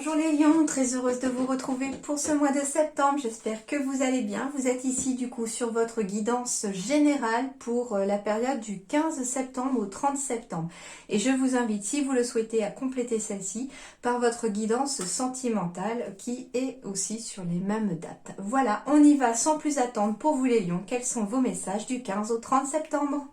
Bonjour les lions, très heureuse de vous retrouver pour ce mois de septembre. J'espère que vous allez bien. Vous êtes ici du coup sur votre guidance générale pour la période du 15 septembre au 30 septembre. Et je vous invite, si vous le souhaitez, à compléter celle-ci par votre guidance sentimentale qui est aussi sur les mêmes dates. Voilà, on y va sans plus attendre pour vous les lions. Quels sont vos messages du 15 au 30 septembre ?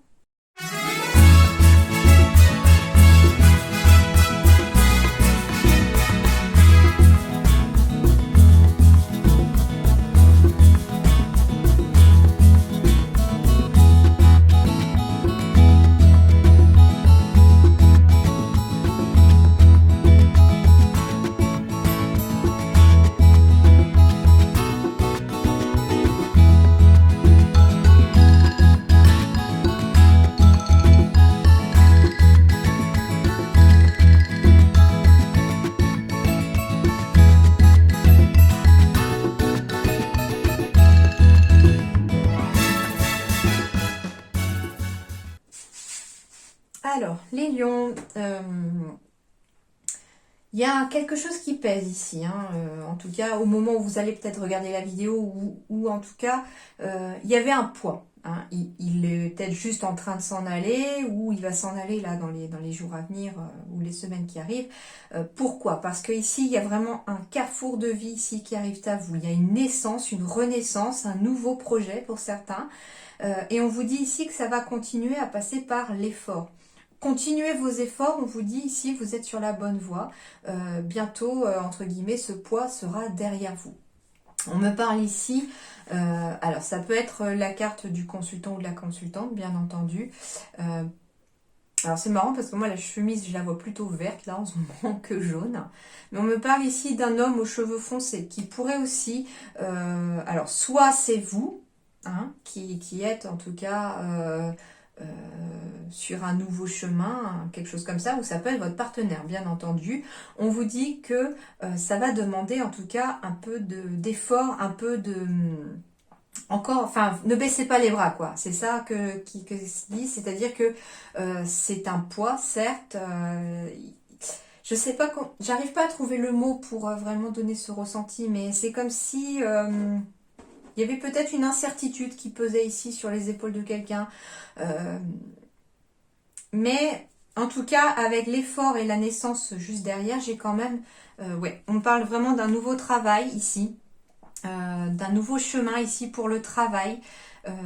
Alors, les lions, il y a quelque chose qui pèse ici, hein, en tout cas au moment où vous allez peut-être regarder la vidéo ou en tout cas il y avait un poids. Hein, il est peut-être juste en train de s'en aller ou il va s'en aller là dans les jours à venir ou les semaines qui arrivent. Pourquoi? Parce que ici il y a vraiment un carrefour de vie ici qui arrive à vous. Il y a une naissance, une renaissance, un nouveau projet pour certains. Et on vous dit ici que ça va continuer à passer par l'effort. Continuez vos efforts, on vous dit ici, vous êtes sur la bonne voie. Bientôt, entre guillemets, ce poids sera derrière vous. On me parle ici, alors ça peut être la carte du consultant ou de la consultante, bien entendu. Alors c'est marrant parce que moi la chemise, je la vois plutôt verte là en ce moment que jaune. Mais on me parle ici d'un homme aux cheveux foncés qui pourrait aussi, alors soit c'est vous, hein, qui êtes en tout cas... sur un nouveau chemin, quelque chose comme ça, ou ça peut être votre partenaire, bien entendu. On vous dit que ça va demander en tout cas un peu d'effort, un peu de... Encore, enfin, ne baissez pas les bras, quoi. C'est ça qui se dit, c'est-à-dire que c'est un poids, certes. Je sais pas, j'arrive pas à trouver le mot pour vraiment donner ce ressenti, mais c'est comme si... il y avait peut-être une incertitude qui pesait ici sur les épaules de quelqu'un. Mais en tout cas, avec l'effort et la naissance juste derrière, j'ai quand même... ouais, on parle vraiment d'un nouveau travail ici. D'un nouveau chemin ici pour le travail.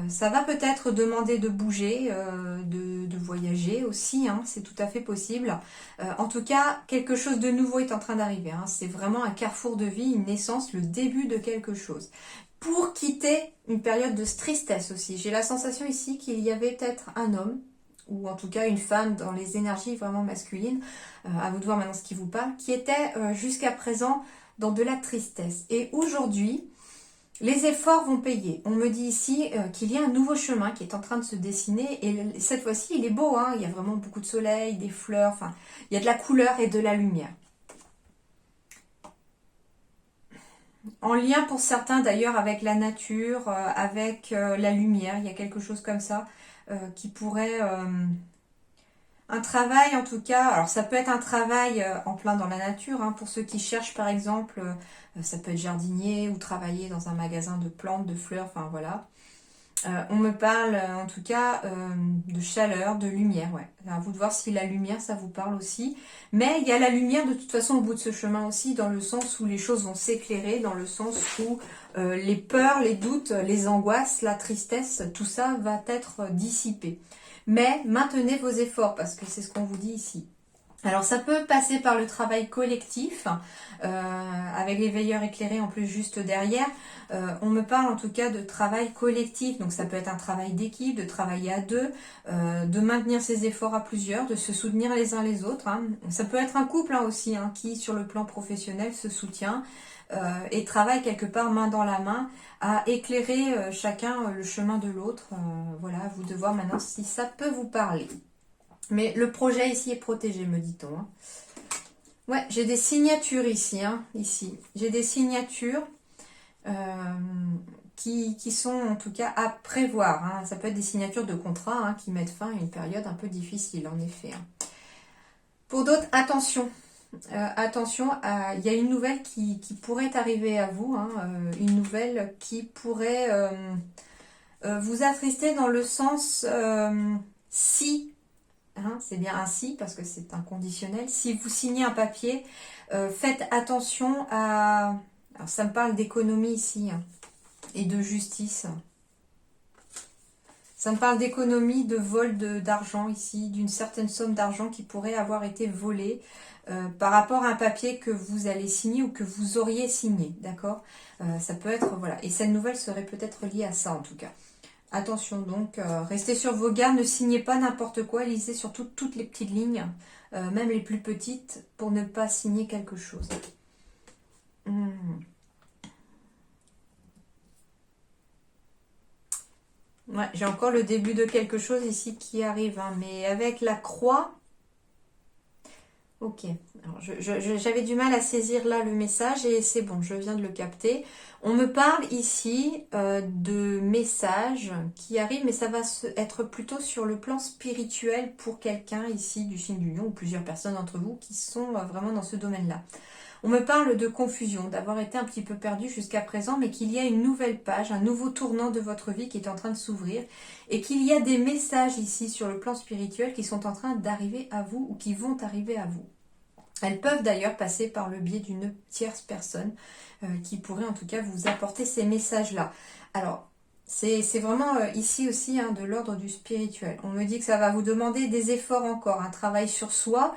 Ça va peut-être demander de bouger, de voyager aussi, hein, c'est tout à fait possible. En tout cas, quelque chose de nouveau est en train d'arriver. Hein. C'est vraiment un carrefour de vie, une naissance, le début de quelque chose. Pour quitter une période de tristesse aussi. J'ai la sensation ici qu'il y avait peut-être un homme, ou en tout cas une femme dans les énergies vraiment masculines, à vous de voir maintenant ce qui vous parle, qui était jusqu'à présent dans de la tristesse. Et aujourd'hui, les efforts vont payer. On me dit ici qu'il y a un nouveau chemin qui est en train de se dessiner. Et cette fois-ci, il est beau. Hein, il y a vraiment beaucoup de soleil, des fleurs. Enfin, il y a de la couleur et de la lumière. En lien pour certains d'ailleurs avec la nature, avec la lumière. Il y a quelque chose comme ça qui pourrait... un travail en tout cas, alors ça peut être un travail en plein dans la nature, hein, pour ceux qui cherchent par exemple, ça peut être jardinier ou travailler dans un magasin de plantes, de fleurs, enfin voilà. On me parle en tout cas de chaleur, de lumière, ouais. À vous de voir si la lumière ça vous parle aussi. Mais il y a la lumière de toute façon au bout de ce chemin aussi, dans le sens où les choses vont s'éclairer, dans le sens où les peurs, les doutes, les angoisses, la tristesse, tout ça va être dissipé. Mais maintenez vos efforts parce que c'est ce qu'on vous dit ici. Alors ça peut passer par le travail collectif, avec les veilleurs éclairés en plus juste derrière. On me parle en tout cas de travail collectif, donc ça peut être un travail d'équipe, de travailler à deux, de maintenir ses efforts à plusieurs, de se soutenir les uns les autres. Hein. Ça peut être un couple hein, aussi hein, qui sur le plan professionnel se soutient et travaille quelque part main dans la main à éclairer chacun le chemin de l'autre. Voilà, à vous de voir maintenant si ça peut vous parler. Mais le projet ici est protégé, me dit-on. Hein. Ouais, j'ai des signatures ici. Hein, ici. J'ai des signatures qui sont en tout cas à prévoir. Hein. Ça peut être des signatures de contrat qui mettent fin à une période un peu difficile, en effet. Hein. Pour d'autres, attention. attention, il y a une nouvelle qui pourrait arriver à vous, hein, une nouvelle qui pourrait vous attrister dans le sens si, hein, c'est bien un si parce que c'est un conditionnel, si vous signez un papier, faites attention à... Alors ça me parle d'économie ici, hein, et de justice. Ça me parle d'économie, de vol d'argent ici, d'une certaine somme d'argent qui pourrait avoir été volée par rapport à un papier que vous allez signer ou que vous auriez signé, d'accord. Ça peut être, voilà, et cette nouvelle serait peut-être liée à ça en tout cas. Attention donc, restez sur vos gardes, ne signez pas n'importe quoi, lisez surtout toutes les petites lignes, même les plus petites, pour ne pas signer quelque chose. Ouais, j'ai encore le début de quelque chose ici qui arrive, hein, mais avec la croix... Ok, alors j'avais du mal à saisir là le message et c'est bon, je viens de le capter. On me parle ici de messages qui arrivent, mais ça va être plutôt sur le plan spirituel pour quelqu'un ici du signe du lion ou plusieurs personnes d'entre vous qui sont vraiment dans ce domaine-là. On me parle de confusion, d'avoir été un petit peu perdu jusqu'à présent, mais qu'il y a une nouvelle page, un nouveau tournant de votre vie qui est en train de s'ouvrir et qu'il y a des messages ici sur le plan spirituel qui sont en train d'arriver à vous ou qui vont arriver à vous. Elles peuvent d'ailleurs passer par le biais d'une tierce personne qui pourrait en tout cas vous apporter ces messages-là. Alors, c'est vraiment ici aussi hein, de l'ordre du spirituel. On me dit que ça va vous demander des efforts encore, un travail sur soi,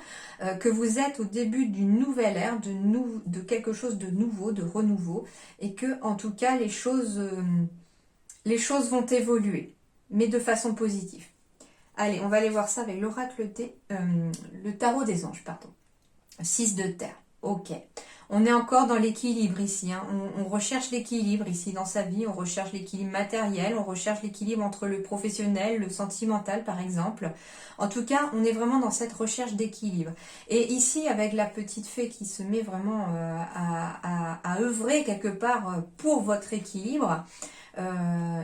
que vous êtes au début d'une nouvelle ère, de quelque chose de nouveau, de renouveau, et que en tout cas les choses vont évoluer, mais de façon positive. Allez, on va aller voir ça avec l'oracle le tarot des anges, pardon. 6 de terre, ok. On est encore dans l'équilibre ici, hein. On recherche l'équilibre ici dans sa vie, on recherche l'équilibre matériel, on recherche l'équilibre entre le professionnel, le sentimental par exemple. En tout cas, on est vraiment dans cette recherche d'équilibre. Et ici, avec la petite fée qui se met vraiment à œuvrer quelque part pour votre équilibre,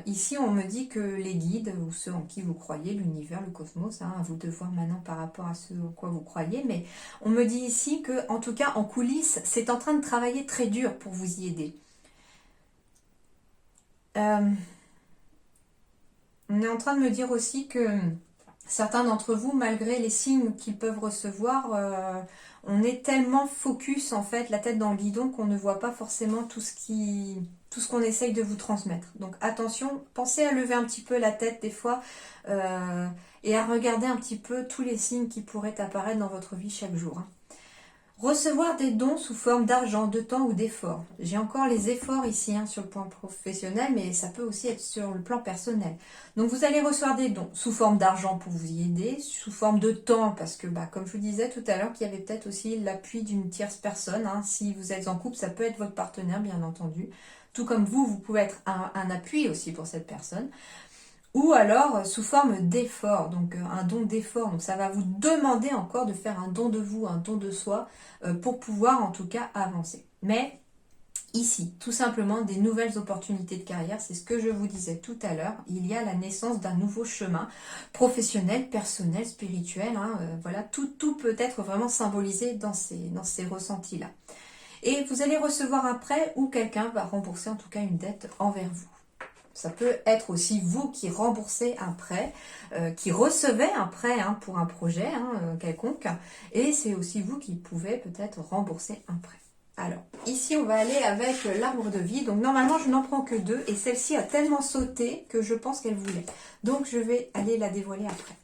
ici, on me dit que les guides, ou ceux en qui vous croyez, l'univers, le cosmos, hein, à vous de voir maintenant par rapport à ce en quoi vous croyez, mais on me dit ici que, en tout cas, en coulisses, c'est en train de travailler très dur pour vous y aider. On est en train de me dire aussi que certains d'entre vous, malgré les signes qu'ils peuvent recevoir, on est tellement focus, en fait, la tête dans le guidon, qu'on ne voit pas forcément tout ce qu'on essaye de vous transmettre. Donc attention, pensez à lever un petit peu la tête des fois et à regarder un petit peu tous les signes qui pourraient apparaître dans votre vie chaque jour. Hein. Recevoir des dons sous forme d'argent, de temps ou d'efforts. J'ai encore les efforts ici hein, sur le plan professionnel, mais ça peut aussi être sur le plan personnel. Donc vous allez recevoir des dons sous forme d'argent pour vous y aider, sous forme de temps, parce que comme je vous disais tout à l'heure, qu'il y avait peut-être aussi l'appui d'une tierce personne. Hein. Si vous êtes en couple, ça peut être votre partenaire, bien entendu. Tout comme vous pouvez être un appui aussi pour cette personne. Ou alors sous forme d'effort, donc un don d'effort. Donc ça va vous demander encore de faire un don de vous, un don de soi, pour pouvoir en tout cas avancer. Mais ici, tout simplement des nouvelles opportunités de carrière, c'est ce que je vous disais tout à l'heure. Il y a la naissance d'un nouveau chemin professionnel, personnel, spirituel. Hein, voilà, tout peut être vraiment symbolisé dans ces ressentis-là. Et vous allez recevoir un prêt ou quelqu'un va rembourser en tout cas une dette envers vous. Ça peut être aussi vous qui remboursez un prêt, qui recevez un prêt hein, pour un projet quelconque. Et c'est aussi vous qui pouvez peut-être rembourser un prêt. Alors, ici, on va aller avec l'arbre de vie. Donc, normalement, je n'en prends que 2. Et celle-ci a tellement sauté que je pense qu'elle voulait. Donc, je vais aller la dévoiler après.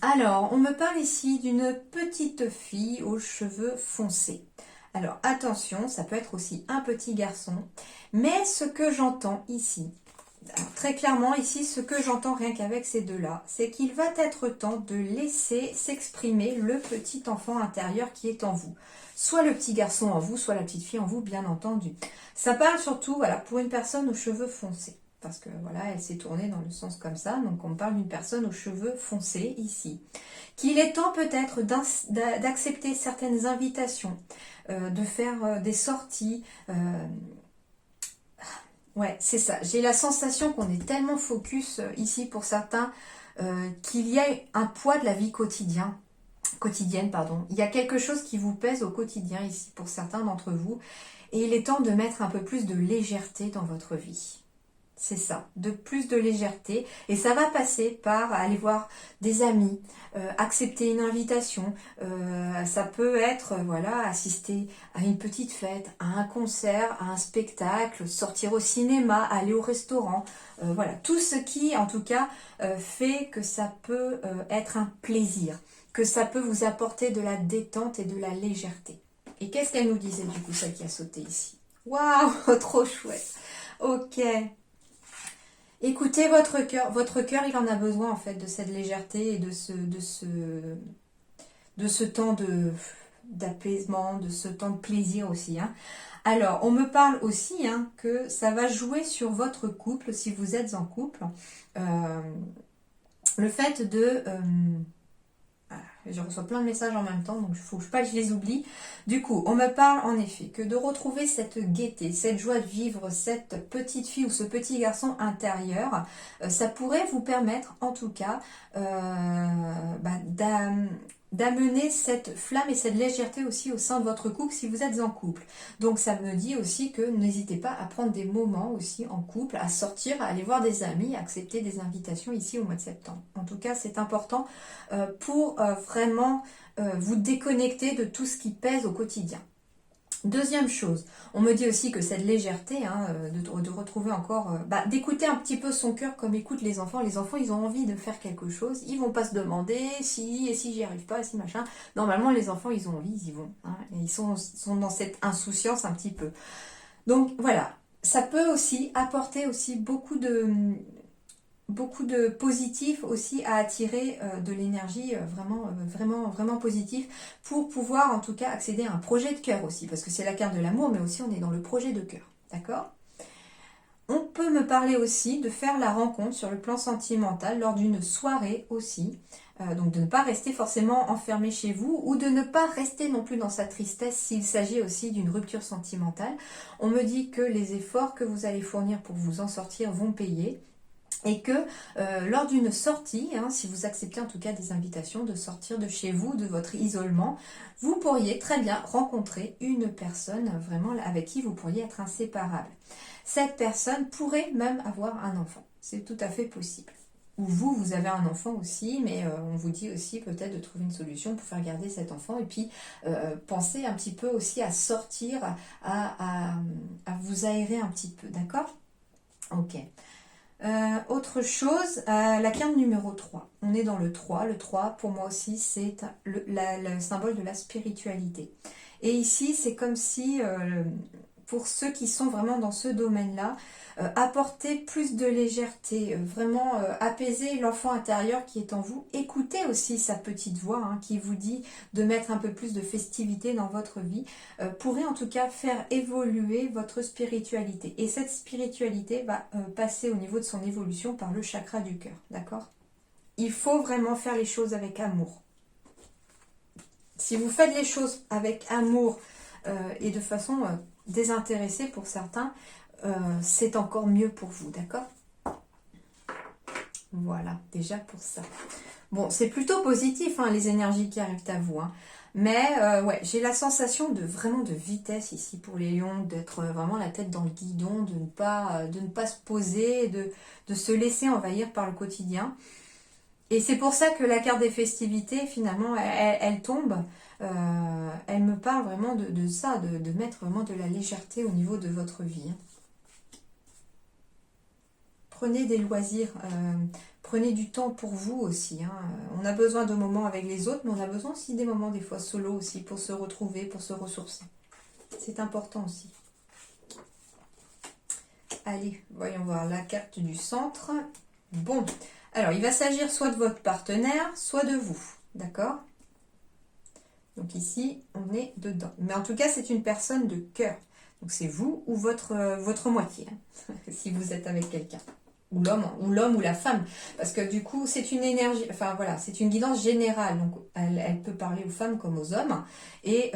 Alors, on me parle ici d'une petite fille aux cheveux foncés. Alors attention, ça peut être aussi un petit garçon, mais ce que j'entends ici, alors, très clairement ici, ce que j'entends rien qu'avec ces deux-là, c'est qu'il va être temps de laisser s'exprimer le petit enfant intérieur qui est en vous. Soit le petit garçon en vous, soit la petite fille en vous, bien entendu. Ça parle surtout voilà, pour une personne aux cheveux foncés. Parce que voilà, elle s'est tournée dans le sens comme ça, donc on parle d'une personne aux cheveux foncés ici. Qu'il est temps peut-être d'accepter certaines invitations, de faire des sorties. Ouais, c'est ça. J'ai la sensation qu'on est tellement focus ici pour certains qu'il y a un poids de la vie quotidienne quotidienne, pardon. Il y a quelque chose qui vous pèse au quotidien ici pour certains d'entre vous. Et il est temps de mettre un peu plus de légèreté dans votre vie. C'est ça, de plus de légèreté. Et ça va passer par aller voir des amis, accepter une invitation. Ça peut être, voilà, assister à une petite fête, à un concert, à un spectacle, sortir au cinéma, aller au restaurant. Voilà, tout ce qui, en tout cas, fait que ça peut être un plaisir, que ça peut vous apporter de la détente et de la légèreté. Et qu'est-ce qu'elle nous disait, du coup, celle qui a sauté ici? Waouh, trop chouette. Ok. Écoutez votre cœur. Votre cœur, il en a besoin en fait de cette légèreté et de ce temps d'apaisement, de ce temps de plaisir aussi. Hein. Alors, on me parle aussi hein, que ça va jouer sur votre couple, si vous êtes en couple. Euh, le fait de... je reçois plein de messages en même temps, donc il faut pas que je les oublie. Du coup, on me parle en effet que de retrouver cette gaieté, cette joie de vivre, cette petite fille ou ce petit garçon intérieur, ça pourrait vous permettre en tout cas d'amener cette flamme et cette légèreté aussi au sein de votre couple si vous êtes en couple. Donc ça me dit aussi que n'hésitez pas à prendre des moments aussi en couple, à sortir, à aller voir des amis, à accepter des invitations ici au mois de septembre. En tout cas, c'est important pour vraiment vous déconnecter de tout ce qui pèse au quotidien. Deuxième chose, on me dit aussi que cette légèreté, hein, de retrouver encore, d'écouter un petit peu son cœur comme écoutent les enfants. Les enfants, ils ont envie de faire quelque chose, ils vont pas se demander si et si j'y arrive pas, si machin. Normalement, les enfants, ils ont envie, ils y vont. Hein, et ils sont dans cette insouciance un petit peu. Donc voilà, ça peut aussi apporter aussi beaucoup de positif aussi à attirer de l'énergie vraiment positif pour pouvoir en tout cas accéder à un projet de cœur aussi, parce que c'est la carte de l'amour, mais aussi on est dans le projet de cœur, d'accord? On peut me parler aussi de faire la rencontre sur le plan sentimental lors d'une soirée aussi, donc de ne pas rester forcément enfermé chez vous ou de ne pas rester non plus dans sa tristesse s'il s'agit aussi d'une rupture sentimentale. On me dit que les efforts que vous allez fournir pour vous en sortir vont payer. Et que lors d'une sortie, hein, si vous acceptez en tout cas des invitations de sortir de chez vous, de votre isolement, vous pourriez très bien rencontrer une personne vraiment avec qui vous pourriez être inséparable. Cette personne pourrait même avoir un enfant. C'est tout à fait possible. Ou vous avez un enfant aussi, mais on vous dit aussi peut-être de trouver une solution pour faire garder cet enfant et puis pensez un petit peu aussi à sortir, à vous aérer un petit peu, d'accord? Ok. Autre chose, la carte numéro 3. On est dans le 3. Le 3, pour moi aussi, c'est le symbole de la spiritualité. Et ici, c'est comme si, pour ceux qui sont vraiment dans ce domaine-là, apporter plus de légèreté, vraiment apaiser l'enfant intérieur qui est en vous. Écoutez aussi sa petite voix hein, qui vous dit de mettre un peu plus de festivité dans votre vie, pourrait en tout cas faire évoluer votre spiritualité. Et cette spiritualité va passer au niveau de son évolution par le chakra du cœur, d'accord? Il faut vraiment faire les choses avec amour. Si vous faites les choses avec amour et de façon désintéressée pour certains, c'est encore mieux pour vous, d'accord? Voilà, déjà pour ça. Bon, c'est plutôt positif, hein, les énergies qui arrivent à vous. Hein. Mais ouais, j'ai la sensation de vraiment de vitesse ici pour les lions, d'être vraiment la tête dans le guidon, de ne pas se poser, de se laisser envahir par le quotidien. Et c'est pour ça que la carte des festivités, finalement, elle tombe. Elle me parle vraiment de ça, de mettre vraiment de la légèreté au niveau de votre vie. Prenez des loisirs, prenez du temps pour vous aussi. Hein. On a besoin de moments avec les autres, mais on a besoin aussi des moments des fois solo aussi pour se retrouver, pour se ressourcer. C'est important aussi. Allez, voyons voir la carte du centre. Bon, alors il va s'agir soit de votre partenaire, soit de vous. D'accord? Donc ici, on est dedans. Mais en tout cas, c'est une personne de cœur. Donc c'est vous ou votre moitié, hein, si vous êtes avec quelqu'un. Ou l'homme ou la femme. Parce que du coup, c'est une énergie, enfin voilà, c'est une guidance générale. Donc elle peut parler aux femmes comme aux hommes. Et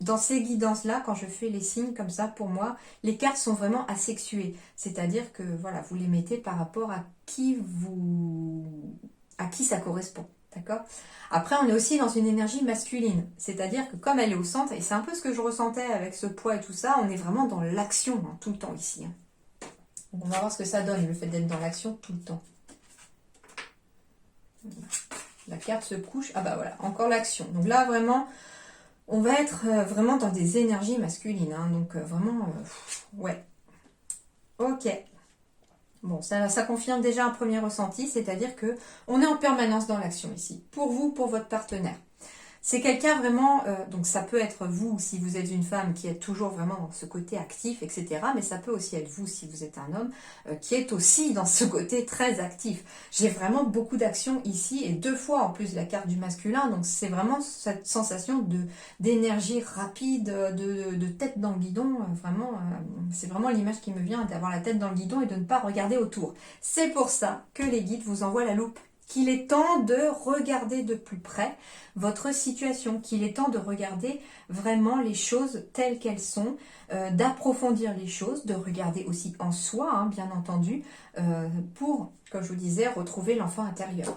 dans ces guidances-là, quand je fais les signes comme ça, pour moi, les cartes sont vraiment asexuées. C'est-à-dire que voilà, vous les mettez par rapport à qui ça correspond. D'accord? Après, on est aussi dans une énergie masculine. C'est-à-dire que comme elle est au centre, et c'est un peu ce que je ressentais avec ce poids et tout ça, on est vraiment dans l'action hein, tout le temps ici. Hein. Donc on va voir ce que ça donne, le fait d'être dans l'action tout le temps. La carte se couche. Ah bah voilà, encore l'action. Donc là, vraiment, on va être vraiment dans des énergies masculines. Hein. Donc vraiment, ouais. Ok. Bon, ça confirme déjà un premier ressenti, c'est-à-dire que on est en permanence dans l'action ici. Pour vous, pour votre partenaire. C'est quelqu'un vraiment, donc ça peut être vous si vous êtes une femme qui est toujours vraiment dans ce côté actif, etc. Mais ça peut aussi être vous si vous êtes un homme qui est aussi dans ce côté très actif. J'ai vraiment beaucoup d'action ici et 2 fois en plus la carte du masculin. Donc c'est vraiment cette sensation d'énergie rapide, de tête dans le guidon. Vraiment, c'est vraiment l'image qui me vient d'avoir la tête dans le guidon et de ne pas regarder autour. C'est pour ça que les guides vous envoient la loupe. Qu'il est temps de regarder de plus près votre situation, qu'il est temps de regarder vraiment les choses telles qu'elles sont, d'approfondir les choses, de regarder aussi en soi, hein, bien entendu, pour, comme je vous disais, retrouver l'enfant intérieur.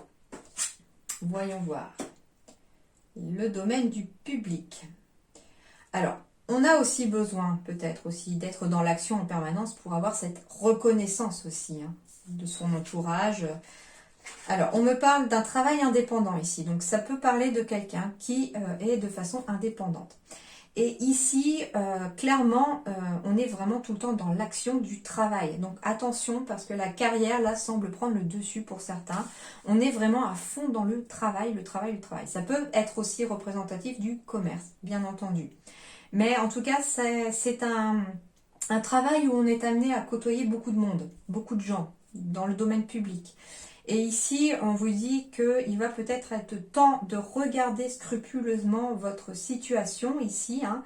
Voyons voir. Le domaine du public. Alors, on a aussi besoin, peut-être aussi, d'être dans l'action en permanence pour avoir cette reconnaissance aussi hein, de son entourage. Alors, on me parle d'un travail indépendant ici, donc ça peut parler de quelqu'un qui est de façon indépendante. Et ici, clairement, on est vraiment tout le temps dans l'action du travail. Donc attention, parce que la carrière, là, semble prendre le dessus pour certains. On est vraiment à fond dans le travail, le travail, le travail. Ça peut être aussi représentatif du commerce, bien entendu. Mais en tout cas, c'est un travail où on est amené à côtoyer beaucoup de monde, beaucoup de gens, dans le domaine public. Et ici, on vous dit qu'il va peut-être être temps de regarder scrupuleusement votre situation ici. Hein,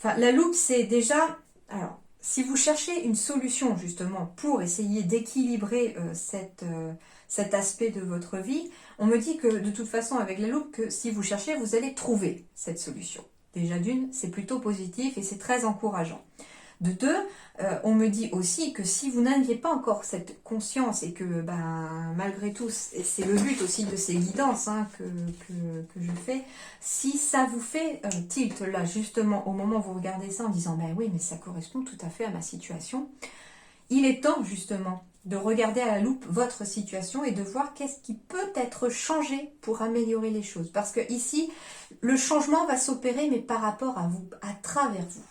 la loupe, c'est déjà... Alors, si vous cherchez une solution justement pour essayer d'équilibrer cet aspect de votre vie, on me dit que de toute façon avec la loupe, que si vous cherchez, vous allez trouver cette solution. Déjà d'une, c'est plutôt positif et c'est très encourageant. De 2, on me dit aussi que si vous n'aviez pas encore cette conscience et que malgré tout, et c'est le but aussi de ces guidances hein, que je fais, si ça vous fait tilt là justement au moment où vous regardez ça en disant ben oui mais ça correspond tout à fait à ma situation, il est temps justement de regarder à la loupe votre situation et de voir qu'est-ce qui peut être changé pour améliorer les choses. Parce que ici, le changement va s'opérer mais par rapport à vous, à travers vous.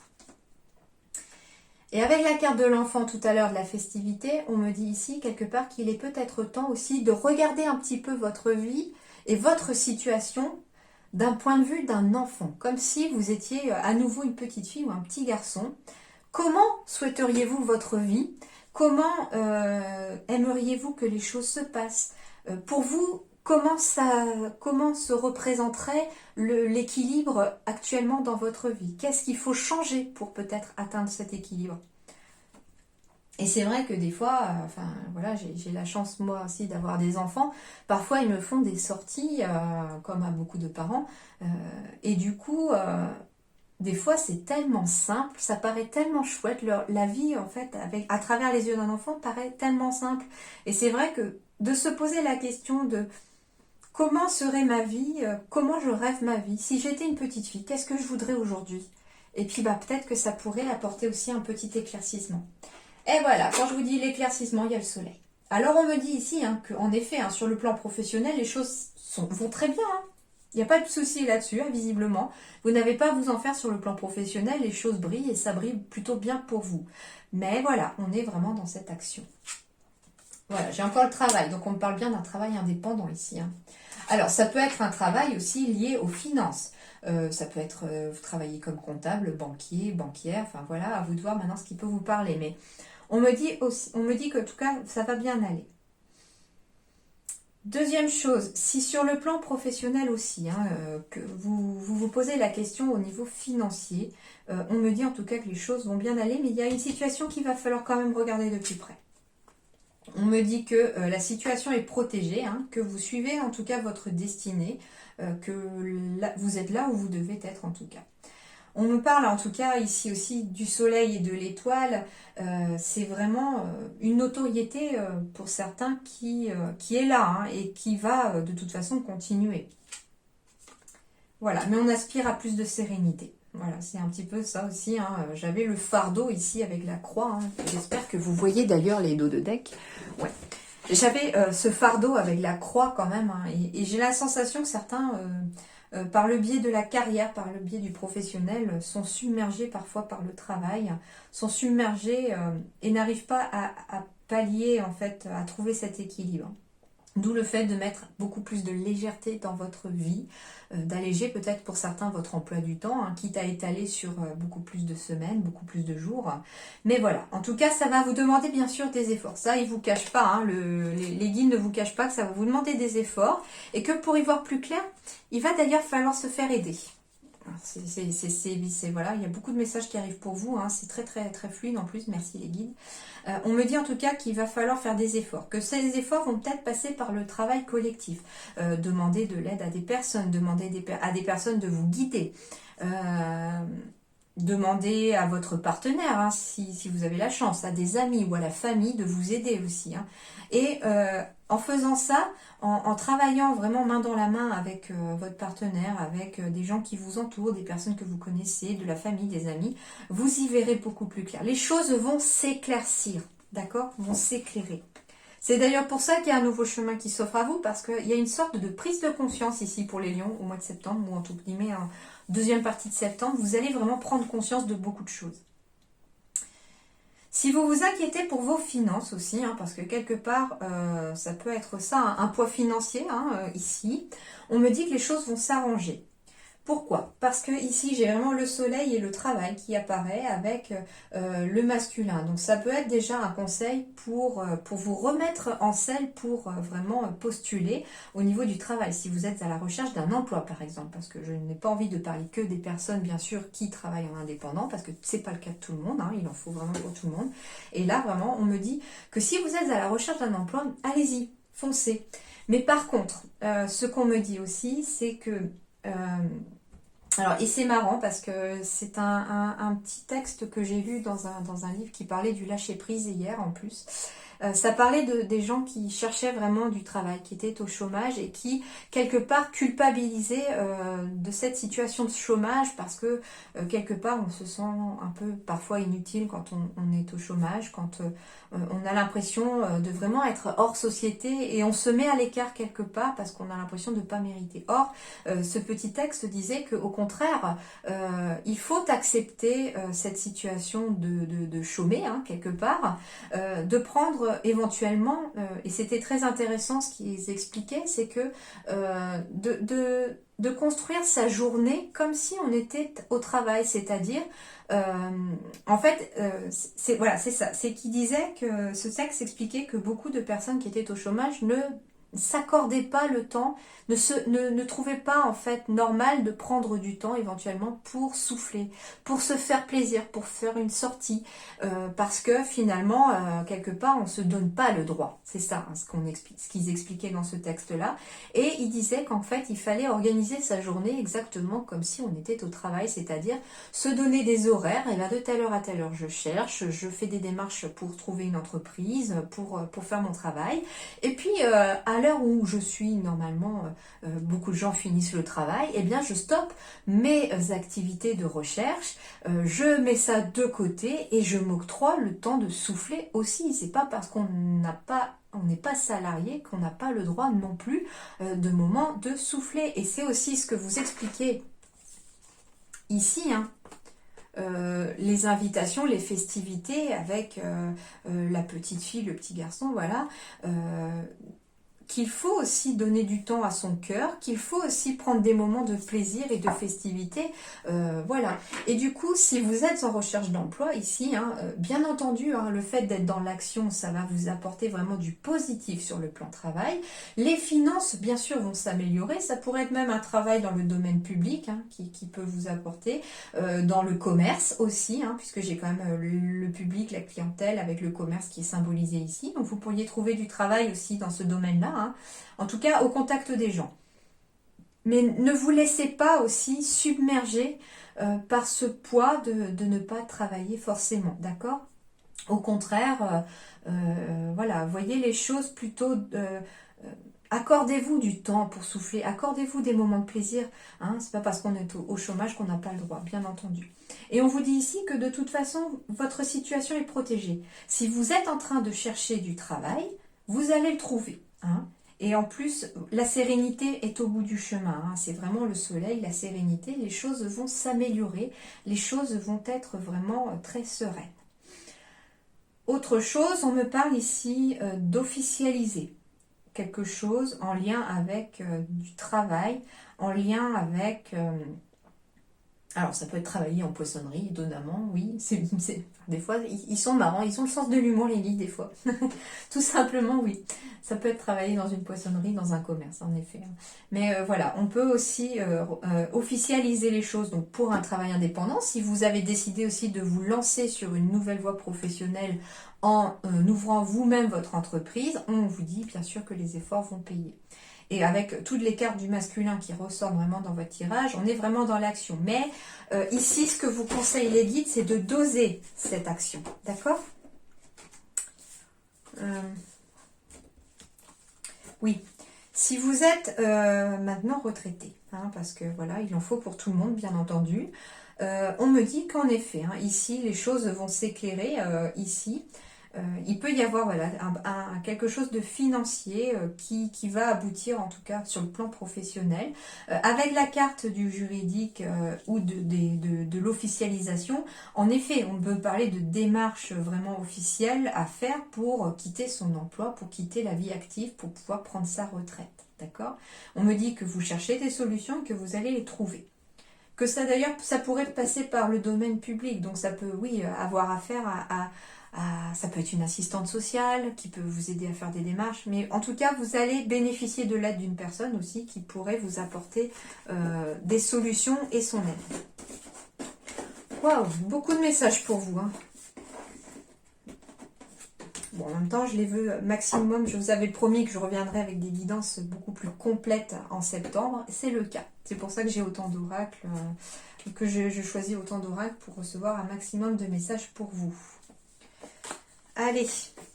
Et avec la carte de l'enfant tout à l'heure de la festivité, on me dit ici quelque part qu'il est peut-être temps aussi de regarder un petit peu votre vie et votre situation d'un point de vue d'un enfant, comme si vous étiez à nouveau une petite fille ou un petit garçon. Comment souhaiteriez-vous votre vie? Comment aimeriez-vous que les choses se passent? Pour vous, comment se représenterait l'équilibre actuellement dans votre vie? Qu'est-ce qu'il faut changer pour peut-être atteindre cet équilibre? Et c'est vrai que des fois, voilà, j'ai la chance moi aussi d'avoir des enfants. Parfois, ils me font des sorties, comme à beaucoup de parents. Et du coup, des fois, c'est tellement simple, ça paraît tellement chouette. La vie, en fait, à travers les yeux d'un enfant, paraît tellement simple. Et c'est vrai que de se poser la question de comment serait ma vie, comment je rêve ma vie, si j'étais une petite fille, qu'est-ce que je voudrais aujourd'hui? Et puis, peut-être que ça pourrait apporter aussi un petit éclaircissement. Et voilà, quand je vous dis l'éclaircissement, il y a le soleil. Alors, on me dit ici qu'en effet, sur le plan professionnel, les choses vont très bien. Hein. Il n'y a pas de souci là-dessus, hein, visiblement. Vous n'avez pas à vous en faire sur le plan professionnel, les choses brillent et ça brille plutôt bien pour vous. Mais voilà, on est vraiment dans cette action. Voilà, j'ai encore le travail, donc on me parle bien d'un travail indépendant ici. Hein. Alors, ça peut être un travail aussi lié aux finances. Ça peut être, vous travaillez comme comptable, banquier, banquière, enfin voilà, à vous de voir maintenant ce qui peut vous parler. Mais on me dit qu'en tout cas, ça va bien aller. Deuxième chose, si sur le plan professionnel aussi, que vous posez la question au niveau financier, on me dit en tout cas que les choses vont bien aller, mais il y a une situation qu'il va falloir quand même regarder de plus près. On me dit que la situation est protégée, que vous suivez en tout cas votre destinée, que vous êtes là où vous devez être en tout cas. On me parle en tout cas ici aussi du soleil et de l'étoile. C'est vraiment une notoriété pour certains qui est là hein, et qui va de toute façon continuer. Voilà, mais on aspire à plus de sérénité. Voilà, c'est un petit peu ça aussi. Hein. J'avais le fardeau ici avec la croix. Hein. J'espère que vous voyez d'ailleurs les dos de deck. Ouais. J'avais ce fardeau avec la croix quand même. Hein. Et j'ai la sensation que certains, par le biais de la carrière, par le biais du professionnel, sont submergés parfois par le travail, sont submergés et n'arrivent pas à pallier, en fait, à trouver cet équilibre. D'où le fait de mettre beaucoup plus de légèreté dans votre vie, d'alléger peut-être pour certains votre emploi du temps, hein, quitte à étaler sur beaucoup plus de semaines, beaucoup plus de jours. Mais voilà, en tout cas, ça va vous demander bien sûr des efforts. Ça, ils ne vous cachent pas, hein, les guides ne vous cachent pas que ça va vous demander des efforts et que pour y voir plus clair, il va d'ailleurs falloir se faire aider. Voilà, il y a beaucoup de messages qui arrivent pour vous, hein, c'est très très très fluide en plus, merci les guides. On me dit en tout cas qu'il va falloir faire des efforts, que ces efforts vont peut-être passer par le travail collectif, demander de l'aide à des personnes, demander à des personnes de vous guider, demander à votre partenaire, hein, si vous avez la chance, à des amis ou à la famille de vous aider aussi. Hein. Et en faisant ça, en travaillant vraiment main dans la main avec votre partenaire, avec des gens qui vous entourent, des personnes que vous connaissez, de la famille, des amis, vous y verrez beaucoup plus clair. Les choses vont s'éclaircir, d'accord? Vont s'éclairer. C'est d'ailleurs pour ça qu'il y a un nouveau chemin qui s'offre à vous, parce qu'il y a une sorte de prise de conscience ici pour les lions au mois de septembre, ou en tout guillemets en deuxième partie de septembre. Vous allez vraiment prendre conscience de beaucoup de choses. Si vous vous inquiétez pour vos finances aussi, hein, parce que quelque part, ça peut être ça, un poids financier, hein, ici, on me dit que les choses vont s'arranger. Pourquoi? Parce que ici j'ai vraiment le soleil et le travail qui apparaît avec le masculin. Donc ça peut être déjà un conseil pour vous remettre en selle, pour vraiment postuler au niveau du travail. Si vous êtes à la recherche d'un emploi par exemple, parce que je n'ai pas envie de parler que des personnes bien sûr qui travaillent en indépendant, parce que c'est pas le cas de tout le monde, hein, il en faut vraiment pour tout le monde. Et là vraiment on me dit que si vous êtes à la recherche d'un emploi, allez-y, foncez. Mais par contre, ce qu'on me dit aussi, c'est que alors, et c'est marrant parce que c'est un petit texte que j'ai lu dans un livre qui parlait du lâcher-prise hier en plus. Ça parlait des gens qui cherchaient vraiment du travail, qui étaient au chômage et qui, quelque part, culpabilisaient de cette situation de chômage parce que, quelque part, on se sent un peu parfois inutile quand on est au chômage, quand on a l'impression de vraiment être hors société et on se met à l'écart quelque part parce qu'on a l'impression de ne pas mériter. Or, ce petit texte disait qu'au contraire, il faut accepter cette situation de chômer, hein, quelque part, de prendre éventuellement, et c'était très intéressant ce qu'ils expliquaient, c'est que de construire sa journée comme si on était au travail, c'est-à-dire, en fait, voilà, c'est ça, c'est qu'il disait que ce texte expliquait que beaucoup de personnes qui étaient au chômage ne s'accordaient pas le temps, ne trouvaient pas en fait normal de prendre du temps éventuellement pour souffler, pour se faire plaisir, pour faire une sortie, parce que finalement quelque part on se donne pas le droit. C'est ça hein, ce qu'ils expliquaient dans ce texte-là. Et ils disaient qu'en fait il fallait organiser sa journée exactement comme si on était au travail, c'est-à-dire se donner des horaires. Et là de telle heure à telle heure je cherche, je fais des démarches pour trouver une entreprise, pour faire mon travail. Et puis à l'heure où je suis normalement, beaucoup de gens finissent le travail, eh bien je stoppe mes activités de recherche, je mets ça de côté et je m'octroie le temps de souffler aussi. C'est pas parce qu'on n'est pas salarié qu'on n'a pas le droit non plus de moment de souffler. Et c'est aussi ce que vous expliquez ici, hein. Les invitations, les festivités avec la petite fille, le petit garçon, voilà, qu'il faut aussi donner du temps à son cœur, qu'il faut aussi prendre des moments de plaisir et de festivité, voilà. Et du coup, si vous êtes en recherche d'emploi ici, hein, bien entendu, hein, le fait d'être dans l'action, ça va vous apporter vraiment du positif sur le plan travail. Les finances, bien sûr, vont s'améliorer. Ça pourrait être même un travail dans le domaine public, hein, qui peut vous apporter, dans le commerce aussi, hein, puisque j'ai quand même le public, la clientèle avec le commerce qui est symbolisé ici. Donc vous pourriez trouver du travail aussi dans ce domaine-là. Hein. En tout cas, au contact des gens. Mais ne vous laissez pas aussi submerger par ce poids de ne pas travailler forcément, d'accord? Au contraire, voilà, voyez les choses plutôt... accordez-vous du temps pour souffler, accordez-vous des moments de plaisir. Hein, c'est pas parce qu'on est au chômage qu'on n'a pas le droit, bien entendu. Et on vous dit ici que de toute façon, votre situation est protégée. Si vous êtes en train de chercher du travail, vous allez le trouver. Hein. Et en plus, la sérénité est au bout du chemin. Hein. C'est vraiment le soleil, la sérénité. Les choses vont s'améliorer. Les choses vont être vraiment très sereines. Autre chose, on me parle ici d'officialiser quelque chose en lien avec du travail, en lien avec... alors ça peut être travailler en poissonnerie, étonnamment, oui. Des fois, ils sont marrants, ils ont le sens de l'humour, les lits, des fois. Tout simplement, oui. Ça peut être travailler dans une poissonnerie, dans un commerce, en effet. Mais voilà, on peut aussi officialiser les choses. Donc pour un travail indépendant, si vous avez décidé aussi de vous lancer sur une nouvelle voie professionnelle en ouvrant vous-même votre entreprise, on vous dit bien sûr que les efforts vont payer. Et avec toutes les cartes du masculin qui ressortent vraiment dans votre tirage, on est vraiment dans l'action. Mais ici, ce que vous conseillent les guides, c'est de doser cette action. D'accord? Oui. Si vous êtes maintenant retraité, hein, parce que voilà, il en faut pour tout le monde, bien entendu, on me dit qu'en effet, hein, ici, les choses vont s'éclairer, ici. Il peut y avoir voilà, quelque chose de financier qui va aboutir, en tout cas sur le plan professionnel. Avec la carte du juridique ou de l'officialisation, en effet, on peut parler de démarches vraiment officielles à faire pour quitter son emploi, pour quitter la vie active, pour pouvoir prendre sa retraite. D'accord? On me dit que vous cherchez des solutions et que vous allez les trouver. Que ça d'ailleurs, ça pourrait passer par le domaine public, donc ça peut, oui, avoir affaire ça peut être une assistante sociale qui peut vous aider à faire des démarches, mais en tout cas, vous allez bénéficier de l'aide d'une personne aussi qui pourrait vous apporter des solutions et son aide. Waouh, beaucoup de messages pour vous. Hein. Bon, en même temps, je les veux maximum. Je vous avais promis que je reviendrai avec des guidances beaucoup plus complètes en septembre. C'est le cas. C'est pour ça que j'ai autant d'oracles, que je choisis autant d'oracles pour recevoir un maximum de messages pour vous. Allez,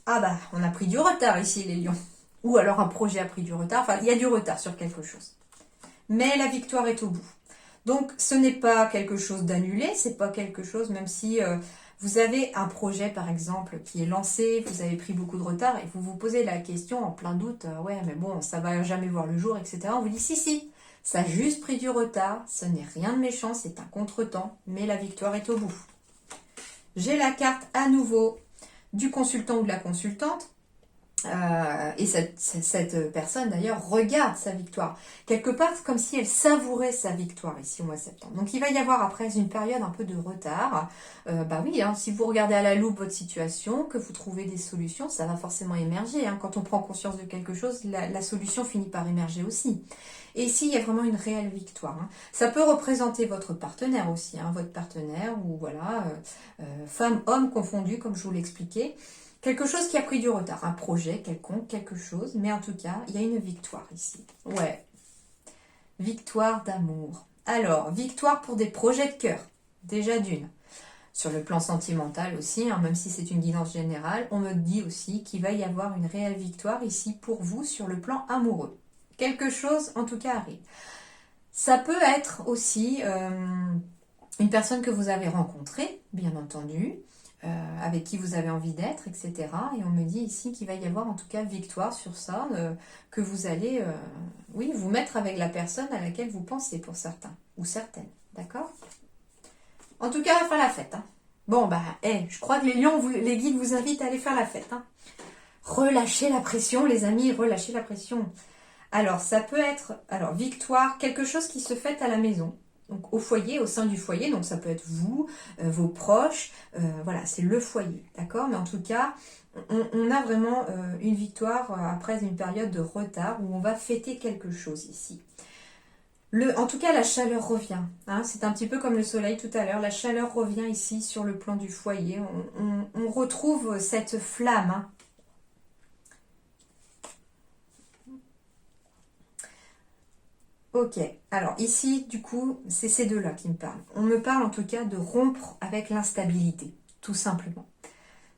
ah bah, on a pris du retard ici, les lions. Ou alors un projet a pris du retard. Enfin, il y a du retard sur quelque chose. Mais la victoire est au bout. Donc, ce n'est pas quelque chose d'annulé, c'est pas quelque chose, même si vous avez un projet, par exemple, qui est lancé, vous avez pris beaucoup de retard, et vous vous posez la question en plein doute, ouais, mais bon, ça va jamais voir le jour, etc. On vous dit, si, ça a juste pris du retard, ce n'est rien de méchant, c'est un contretemps, mais la victoire est au bout. J'ai la carte à nouveau du consultant ou de la consultante. Et cette personne d'ailleurs regarde sa victoire. Quelque part comme si elle savourait sa victoire ici au mois de septembre. Donc il va y avoir après une période un peu de retard. Bah oui, hein, si vous regardez à la loupe votre situation, que vous trouvez des solutions, ça va forcément émerger. Hein. Quand on prend conscience de quelque chose, la solution finit par émerger aussi. Et ici, il y a vraiment une réelle victoire. Hein. Ça peut représenter votre partenaire aussi, hein, votre partenaire ou voilà, femme, homme confondu comme je vous l'expliquais. Quelque chose qui a pris du retard, un projet quelconque, quelque chose, mais en tout cas, il y a une victoire ici. Ouais, victoire d'amour. Alors, victoire pour des projets de cœur, déjà d'une. Sur le plan sentimental aussi, hein, même si c'est une guidance générale, on me dit aussi qu'il va y avoir une réelle victoire ici pour vous sur le plan amoureux. Quelque chose, en tout cas, arrive. Ça peut être aussi une personne que vous avez rencontrée, bien entendu, avec qui vous avez envie d'être, etc. Et on me dit ici qu'il va y avoir en tout cas victoire sur ça, que vous allez, oui, vous mettre avec la personne à laquelle vous pensez pour certains, ou certaines, d'accord? En tout cas, on va faire la fête. Hein. Bon, bah, je crois que les lions, les guides vous invitent à aller faire la fête. Hein. Relâchez la pression, les amis, relâchez la pression. Alors, ça peut être, alors, victoire, quelque chose qui se fait à la maison. Donc, au foyer, au sein du foyer, donc ça peut être vous, vos proches, voilà, c'est le foyer, d'accord? Mais en tout cas, on a vraiment une victoire après une période de retard où on va fêter quelque chose ici. En tout cas, la chaleur revient. Hein, c'est un petit peu comme le soleil tout à l'heure. La chaleur revient ici sur le plan du foyer. On retrouve cette flamme. Hein. Ok, alors ici, du coup, c'est ces deux-là qui me parlent. On me parle en tout cas de rompre avec l'instabilité, tout simplement.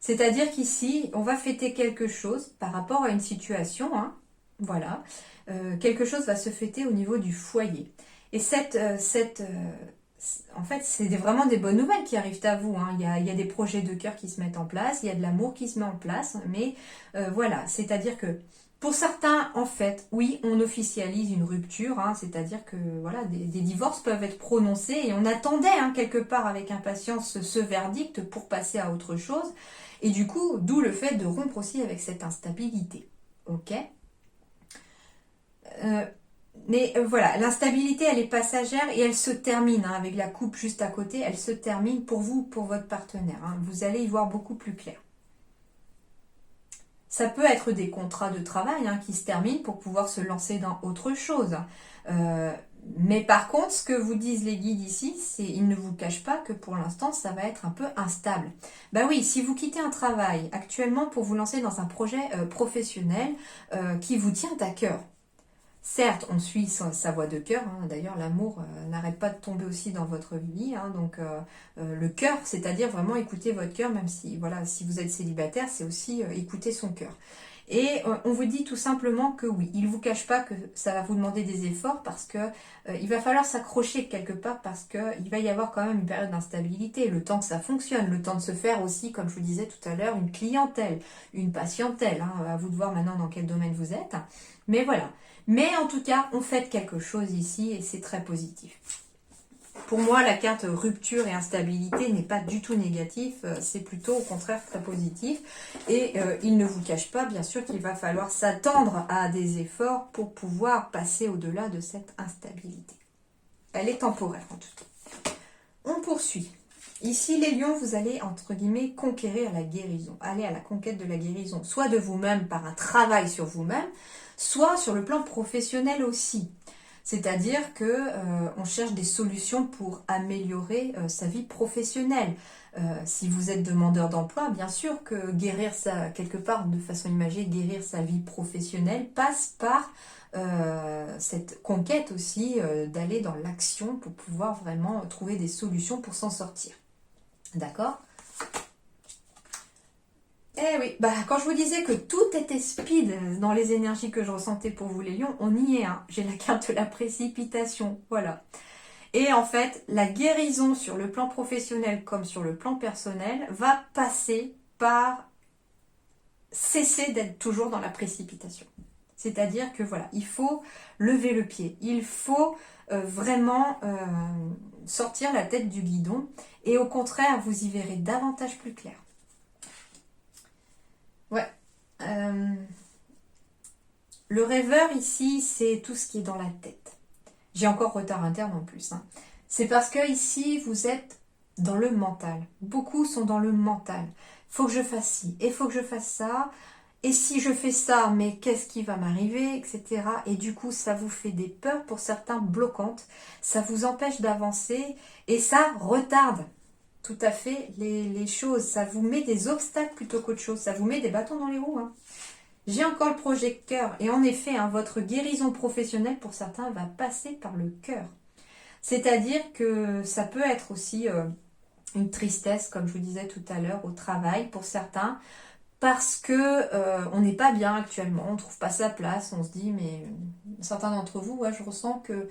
C'est-à-dire qu'ici, on va fêter quelque chose par rapport à une situation, hein, voilà. Quelque chose va se fêter au niveau du foyer. Et en fait, c'est vraiment des bonnes nouvelles qui arrivent à vous, hein. Il y a des projets de cœur qui se mettent en place, il y a de l'amour qui se met en place, mais voilà, c'est-à-dire que pour certains, en fait, oui, on officialise une rupture, hein, c'est-à-dire que voilà, des divorces peuvent être prononcés et on attendait hein, quelque part avec impatience ce verdict pour passer à autre chose. Et du coup, d'où le fait de rompre aussi avec cette instabilité. Ok. Euh, voilà, l'instabilité, elle est passagère et elle se termine hein, avec la coupe juste à côté. Elle se termine pour vous, pour votre partenaire. Hein. Vous allez y voir beaucoup plus clair. Ça peut être des contrats de travail hein, qui se terminent pour pouvoir se lancer dans autre chose. Euh, mais par contre, ce que vous disent les guides ici, c'est ils ne vous cachent pas que pour l'instant, ça va être un peu instable. Bah oui, si vous quittez un travail actuellement pour vous lancer dans un projet professionnel qui vous tient à cœur, certes, on suit sa voie de cœur. Hein. D'ailleurs, l'amour n'arrête pas de tomber aussi dans votre vie. Hein. Donc, le cœur, c'est-à-dire vraiment écouter votre cœur, même si, voilà, si vous êtes célibataire, c'est aussi écouter son cœur. Et on vous dit tout simplement que oui, il ne vous cache pas que ça va vous demander des efforts parce que il va falloir s'accrocher quelque part parce que il va y avoir quand même une période d'instabilité, le temps que ça fonctionne, le temps de se faire aussi, comme je vous disais tout à l'heure, une clientèle, une patientèle. Hein. À vous de voir maintenant dans quel domaine vous êtes. Mais voilà. Mais en tout cas, on fait quelque chose ici et c'est très positif. Pour moi, la carte rupture et instabilité n'est pas du tout négatif, c'est plutôt au contraire très positif. Et il ne vous cache pas, bien sûr, qu'il va falloir s'attendre à des efforts pour pouvoir passer au-delà de cette instabilité. Elle est temporaire en tout cas. On poursuit. Ici, les lions, vous allez, entre guillemets, conquérir la guérison. Aller à la conquête de la guérison, soit de vous-même par un travail sur vous-même, soit sur le plan professionnel aussi. C'est-à-dire que on cherche des solutions pour améliorer sa vie professionnelle. Si vous êtes demandeur d'emploi, bien sûr que guérir ça, quelque part, de façon imagée, guérir sa vie professionnelle passe par cette conquête aussi d'aller dans l'action pour pouvoir vraiment trouver des solutions pour s'en sortir. D'accord? Eh oui, bah quand je vous disais que tout était speed dans les énergies que je ressentais pour vous les lions, on y est, hein. J'ai la carte de la précipitation, voilà. Et en fait, la guérison sur le plan professionnel comme sur le plan personnel va passer par cesser d'être toujours dans la précipitation. C'est-à-dire que voilà, il faut lever le pied, il faut vraiment sortir la tête du guidon et au contraire, vous y verrez davantage plus clair. Ouais. Euh, le rêveur ici, c'est tout ce qui est dans la tête. J'ai encore retard interne en plus. Hein. C'est parce que ici, vous êtes dans le mental. Beaucoup sont dans le mental. Faut que je fasse ci, et faut que je fasse ça. Et si je fais ça, mais qu'est-ce qui va m'arriver, etc. Et du coup, ça vous fait des peurs pour certains bloquantes. Ça vous empêche d'avancer et ça retarde tout à fait les choses. Ça vous met des obstacles plutôt qu'autre chose. Ça vous met des bâtons dans les roues. Hein. J'ai encore le projecteur et en effet, hein, votre guérison professionnelle pour certains va passer par le cœur. C'est-à-dire que ça peut être aussi une tristesse, comme je vous disais tout à l'heure, au travail pour certains, parce que on n'est pas bien actuellement, on ne trouve pas sa place, on se dit, mais certains d'entre vous, ouais, je ressens que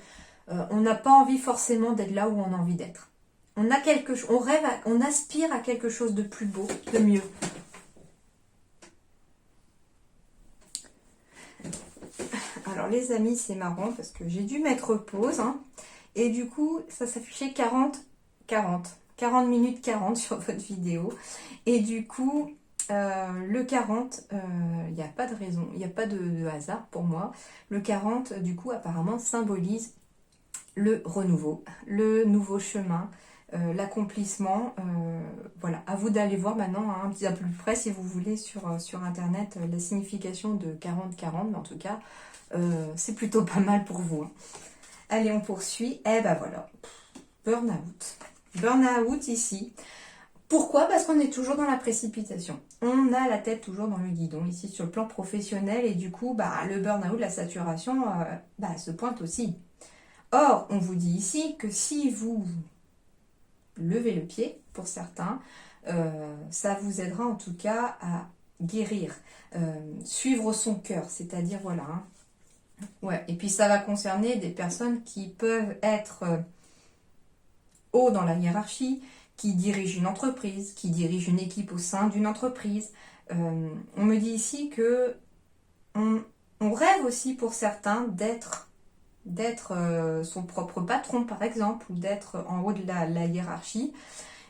on n'a pas envie forcément d'être là où on a envie d'être. On a quelque chose, on rêve, on aspire à quelque chose de plus beau, de mieux. Alors les amis, c'est marrant parce que j'ai dû mettre pause. Hein, et du coup, ça s'affichait 40 minutes 40 sur votre vidéo. Et du coup, le 40, il n'y a pas de raison, il n'y a pas de hasard pour moi. Le 40, du coup, apparemment, symbolise le renouveau, le nouveau chemin, l'accomplissement. Voilà, à vous d'aller voir maintenant hein, un petit peu plus près si vous voulez sur Internet la signification de 40-40, mais en tout cas, c'est plutôt pas mal pour vous. Hein. Allez, on poursuit. Eh ben voilà, burn-out. Burn-out ici. Pourquoi? Parce qu'on est toujours dans la précipitation. On a la tête toujours dans le guidon, ici sur le plan professionnel, et du coup, bah, le burn-out, la saturation, se pointe aussi. Or, on vous dit ici que si vous levez le pied, pour certains, ça vous aidera en tout cas à guérir, suivre son cœur, c'est-à-dire voilà. Hein. Ouais, et puis ça va concerner des personnes qui peuvent être haut dans la hiérarchie, qui dirigent une entreprise, qui dirigent une équipe au sein d'une entreprise. On me dit ici que on rêve aussi pour certains d'être son propre patron par exemple, ou d'être en haut de la hiérarchie.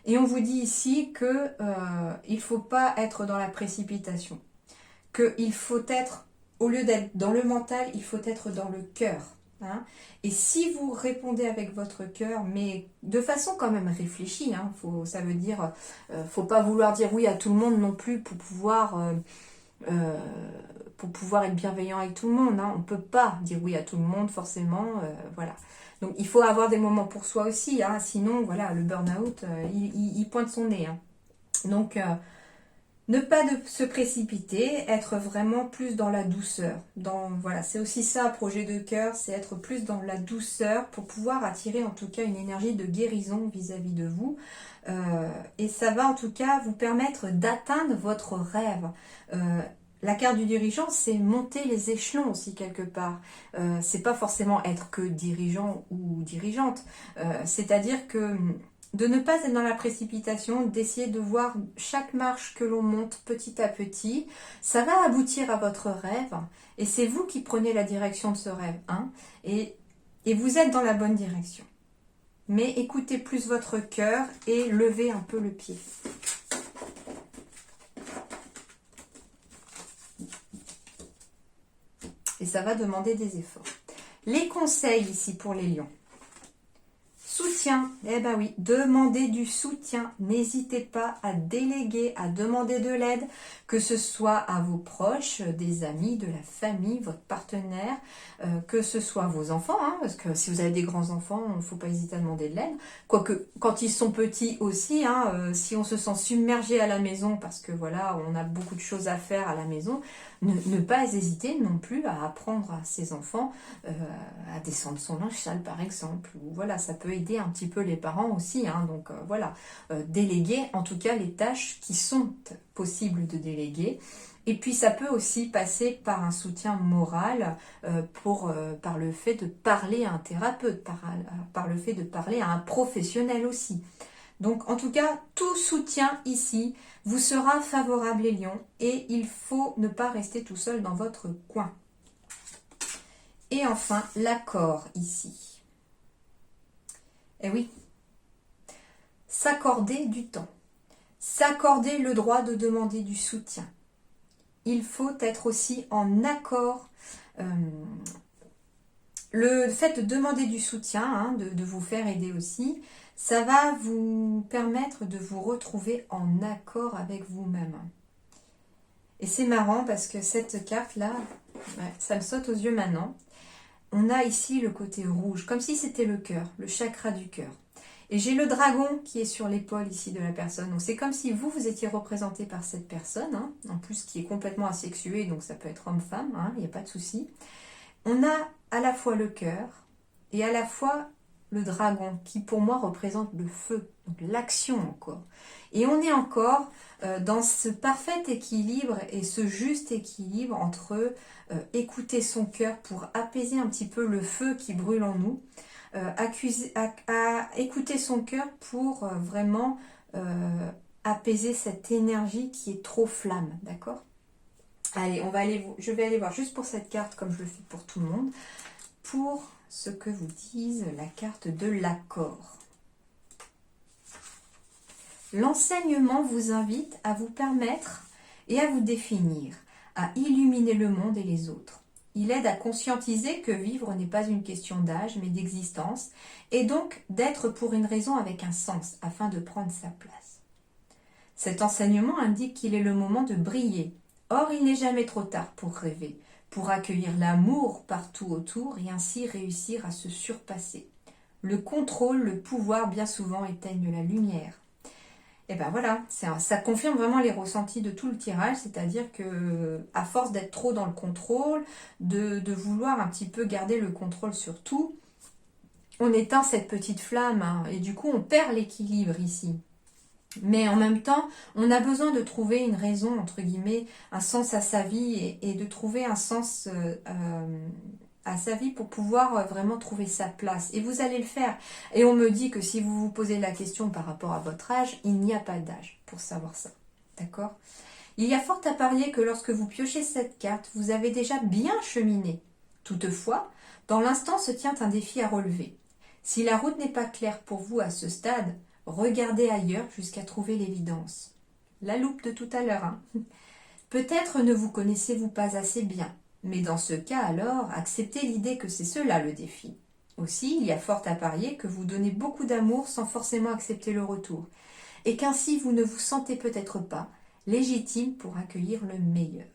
Et on vous dit ici que il ne faut pas être dans la précipitation, qu'il faut être, au lieu d'être dans le mental, il faut être dans le cœur. Hein. Et si vous répondez avec votre cœur, mais de façon quand même réfléchie, hein, ça veut dire, faut pas vouloir dire oui à tout le monde non plus pour pouvoir être bienveillant avec tout le monde. Hein. On ne peut pas dire oui à tout le monde forcément, voilà. Donc il faut avoir des moments pour soi aussi, hein, sinon voilà, le burn-out, il pointe son nez. Hein. Donc ne pas se précipiter, être vraiment plus dans la douceur. Voilà, c'est aussi ça, projet de cœur, c'est être plus dans la douceur pour pouvoir attirer en tout cas une énergie de guérison vis-à-vis de vous. Et ça va en tout cas vous permettre d'atteindre votre rêve. La carte du dirigeant, c'est monter les échelons aussi quelque part. C'est pas forcément être que dirigeant ou dirigeante. C'est-à-dire que de ne pas être dans la précipitation, d'essayer de voir chaque marche que l'on monte petit à petit. Ça va aboutir à votre rêve et c'est vous qui prenez la direction de ce rêve. Hein, et vous êtes dans la bonne direction. Mais écoutez plus votre cœur et levez un peu le pied. Et ça va demander des efforts. Les conseils ici pour les lions. Soutien, eh ben oui, demandez du soutien, n'hésitez pas à déléguer, à demander de l'aide, que ce soit à vos proches, des amis, de la famille, votre partenaire, que ce soit vos enfants, hein, parce que si vous avez des grands-enfants, il ne faut pas hésiter à demander de l'aide, quoique quand ils sont petits aussi, hein, si on se sent submergé à la maison, parce que voilà, on a beaucoup de choses à faire à la maison, ne pas hésiter non plus à apprendre à ses enfants à descendre son linge sale par exemple, ou voilà, ça peut aider un petit peu les parents aussi, hein, donc voilà, déléguer en tout cas les tâches qui sont possibles de déléguer. Et puis ça peut aussi passer par un soutien moral, par le fait de parler à un thérapeute, par le fait de parler à un professionnel aussi. Donc en tout cas, tout soutien ici vous sera favorable les lions, et il faut ne pas rester tout seul dans votre coin. Et enfin, l'accord ici. Eh oui, s'accorder du temps, s'accorder le droit de demander du soutien. Il faut être aussi en accord. Le fait de demander du soutien, hein, de vous faire aider aussi, ça va vous permettre de vous retrouver en accord avec vous-même. Et c'est marrant parce que cette carte-là, ouais, ça me saute aux yeux maintenant. On a ici le côté rouge, comme si c'était le cœur, le chakra du cœur. Et j'ai le dragon qui est sur l'épaule ici de la personne. Donc c'est comme si vous étiez représenté par cette personne, hein, en plus qui est complètement asexuée, donc ça peut être homme-femme, hein, il n'y a pas de souci. On a à la fois le cœur et à la fois le dragon, qui pour moi représente le feu, donc l'action encore. Et on est encore dans ce parfait équilibre et ce juste équilibre entre écouter son cœur pour apaiser un petit peu le feu qui brûle en nous, à écouter son cœur pour vraiment apaiser cette énergie qui est trop flamme, d'accord ? Allez, je vais aller voir juste pour cette carte, comme je le fais pour tout le monde, pour ce que vous dise la carte de l'accord. L'enseignement vous invite à vous permettre et à vous définir, à illuminer le monde et les autres. Il aide à conscientiser que vivre n'est pas une question d'âge, mais d'existence, et donc d'être pour une raison avec un sens, afin de prendre sa place. Cet enseignement indique qu'il est le moment de briller. Or, il n'est jamais trop tard pour rêver, pour accueillir l'amour partout autour et ainsi réussir à se surpasser. Le contrôle, le pouvoir, bien souvent éteignent la lumière. Et ben voilà, ça confirme vraiment les ressentis de tout le tirage, c'est-à-dire que à force d'être trop dans le contrôle, de vouloir un petit peu garder le contrôle sur tout, on éteint cette petite flamme, hein, et du coup on perd l'équilibre ici. Mais en même temps, on a besoin de trouver une raison, entre guillemets, un sens à sa vie et de trouver un sens à sa vie pour pouvoir vraiment trouver sa place. Et vous allez le faire. Et on me dit que si vous vous posez la question par rapport à votre âge, il n'y a pas d'âge pour savoir ça. D'accord ? Il y a fort à parier que lorsque vous piochez cette carte, vous avez déjà bien cheminé. Toutefois, dans l'instant se tient un défi à relever. Si la route n'est pas claire pour vous à ce stade, regardez ailleurs jusqu'à trouver l'évidence. La loupe de tout à l'heure, hein. Peut-être ne vous connaissez-vous pas assez bien, mais dans ce cas alors, acceptez l'idée que c'est cela le défi. Aussi, il y a fort à parier que vous donnez beaucoup d'amour sans forcément accepter le retour, et qu'ainsi vous ne vous sentez peut-être pas légitime pour accueillir le meilleur.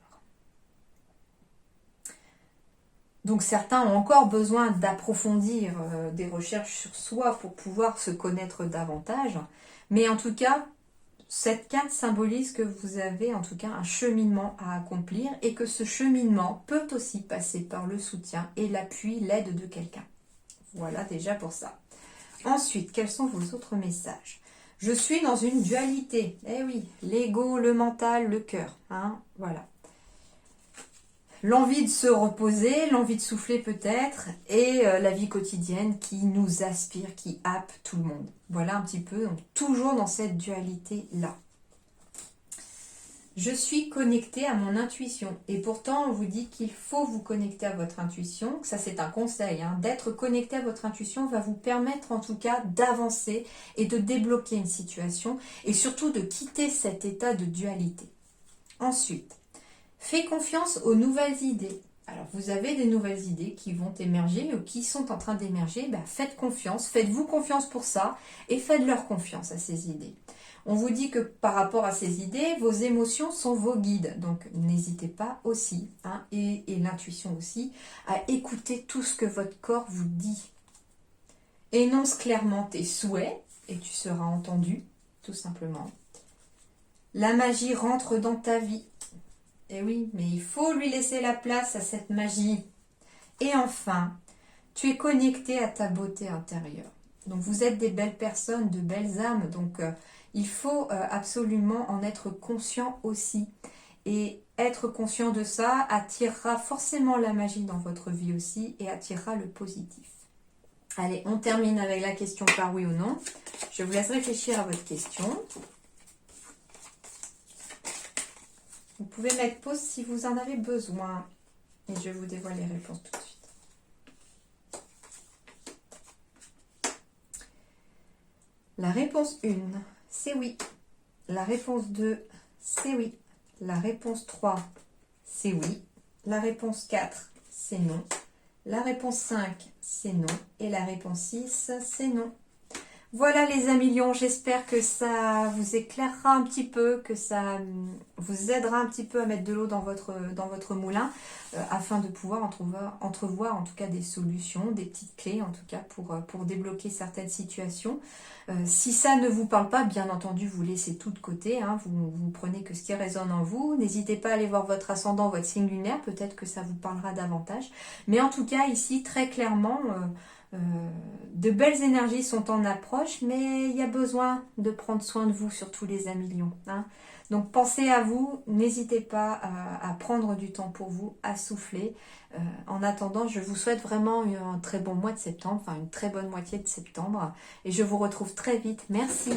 Donc certains ont encore besoin d'approfondir des recherches sur soi pour pouvoir se connaître davantage. Mais en tout cas, cette carte symbolise que vous avez en tout cas un cheminement à accomplir et que ce cheminement peut aussi passer par le soutien et l'appui, l'aide de quelqu'un. Voilà déjà pour ça. Ensuite, quels sont vos autres messages ? Je suis dans une dualité. Eh oui, l'ego, le mental, le cœur. Hein, voilà. L'envie de se reposer, l'envie de souffler peut-être, et la vie quotidienne qui nous aspire, qui happe tout le monde. Voilà un petit peu, donc toujours dans cette dualité-là. Je suis connectée à mon intuition, et pourtant on vous dit qu'il faut vous connecter à votre intuition, ça c'est un conseil, hein, d'être connecté à votre intuition va vous permettre en tout cas d'avancer et de débloquer une situation, et surtout de quitter cet état de dualité. Ensuite, fais confiance aux nouvelles idées. Alors, vous avez des nouvelles idées qui vont émerger ou qui sont en train d'émerger. Ben, faites confiance, faites-vous confiance pour ça et faites-leur confiance à ces idées. On vous dit que par rapport à ces idées, vos émotions sont vos guides. Donc, n'hésitez pas aussi, hein, et l'intuition aussi, à écouter tout ce que votre corps vous dit. Énonce clairement tes souhaits et tu seras entendu, tout simplement. La magie rentre dans ta vie. Eh oui, mais il faut lui laisser la place à cette magie. Et enfin, tu es connecté à ta beauté intérieure. Donc vous êtes des belles personnes, de belles âmes, donc il faut absolument en être conscient aussi. Et être conscient de ça attirera forcément la magie dans votre vie aussi et attirera le positif. Allez, on termine avec la question par oui ou non. Je vous laisse réfléchir à votre question. Vous pouvez mettre pause si vous en avez besoin. Et je vous dévoile les réponses tout de suite. La réponse 1, c'est oui. La réponse 2, c'est oui. La réponse 3, c'est oui. La réponse 4, c'est non. La réponse 5, c'est non. Et la réponse 6, c'est non. Voilà les amis lions, j'espère que ça vous éclairera un petit peu, que ça vous aidera un petit peu à mettre de l'eau dans votre moulin, afin de pouvoir entrevoir en tout cas des solutions, des petites clés en tout cas pour débloquer certaines situations. Si ça ne vous parle pas, bien entendu, vous laissez tout de côté, hein, vous prenez que ce qui résonne en vous. N'hésitez pas à aller voir votre ascendant, votre signe lunaire, peut-être que ça vous parlera davantage. Mais en tout cas, ici, très clairement... de belles énergies sont en approche, mais il y a besoin de prendre soin de vous, surtout les amis lions. Hein. Donc pensez à vous, n'hésitez pas à prendre du temps pour vous, à souffler. En attendant, je vous souhaite vraiment un très bon mois de septembre, enfin une très bonne moitié de septembre, et je vous retrouve très vite. Merci.